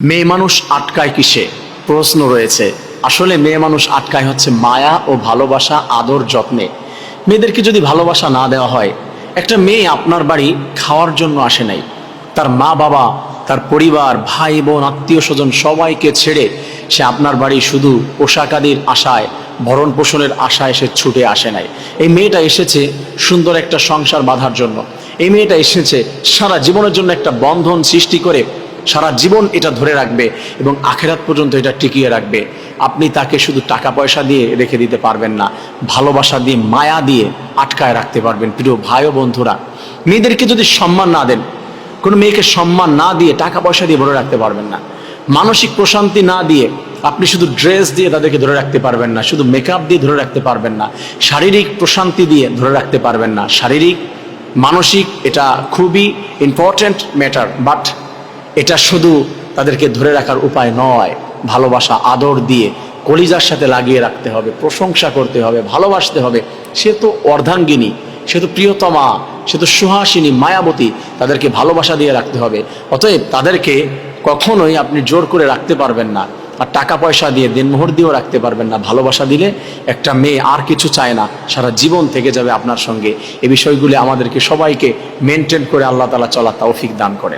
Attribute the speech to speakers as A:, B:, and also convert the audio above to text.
A: মেয়ে মানুষ আটকায় কিসে? প্রশ্ন রয়েছে। আসলে মেয়ে মানুষ আটকায় হচ্ছে মায়া ও ভালোবাসা, আদর যত্নে। মেয়েদেরকে যদি ভালোবাসা না দেওয়া হয়, একটা মেয়ে আপনার বাড়ি খাওয়ার জন্য আসে নাই, তার মা বাবা, তার পরিবার, ভাই বোন, আত্মীয় স্বজন সবাইকে ছেড়ে সে আপনার বাড়ি শুধু পোশাকাদির আশায়, ভরণ পোষণের আশায় সে ছুটে আসে নাই। এই মেয়েটা এসেছে সুন্দর একটা সংসার বাঁধার জন্য। এই মেয়েটা এসেছে সারা জীবনের জন্য একটা বন্ধন সৃষ্টি করে সারা জীবন এটা ধরে রাখবে এবং আখেরাত পর্যন্ত এটা টিকিয়ে রাখবে। আপনি তাকে শুধু টাকা পয়সা দিয়ে রেখে দিতে পারবেন না, ভালোবাসা দিয়ে, মায়া দিয়ে আটকায় রাখতে পারবেন। প্রিয় ভাই ও বন্ধুরা, মেয়েদেরকে যদি সম্মান না দেন, কোনো মেয়েকে সম্মান না দিয়ে টাকা পয়সা দিয়ে ধরে রাখতে পারবেন না। মানসিক প্রশান্তি না দিয়ে আপনি শুধু ড্রেস দিয়ে তাদেরকে ধরে রাখতে পারবেন না, শুধু মেকআপ দিয়ে ধরে রাখতে পারবেন না, শারীরিক প্রশান্তি দিয়ে ধরে রাখতে পারবেন না। শারীরিক, মানসিক এটা খুবই ইম্পর্ট্যান্ট ম্যাটার, বাট এটা শুধু তাদেরকে ধরে রাখার উপায় নয়। ভালোবাসা, আদর দিয়ে কলিজার সাথে লাগিয়ে রাখতে হবে, প্রশংসা করতে হবে, ভালোবাসতে হবে। সে তো অর্ধাঙ্গিনী, সে তো প্রিয়তমা, সে তো সুহাসিনী, মায়াবতী। তাদেরকে ভালোবাসা দিয়ে রাখতে হবে। অতএব তাদেরকে কখনোই আপনি জোর করে রাখতে পারবেন না, আর টাকা পয়সা দিয়ে, দিনমোহর দিয়েও রাখতে পারবেন না। ভালোবাসা দিলে একটা মেয়ে আর কিছু চায় না, সারা জীবন থেকে যাবে আপনার সঙ্গে। এই বিষয়গুলি আমাদেরকে সবাইকে মেনটেন করে আল্লাহ তাআলা চলার তৌফিক দান করে।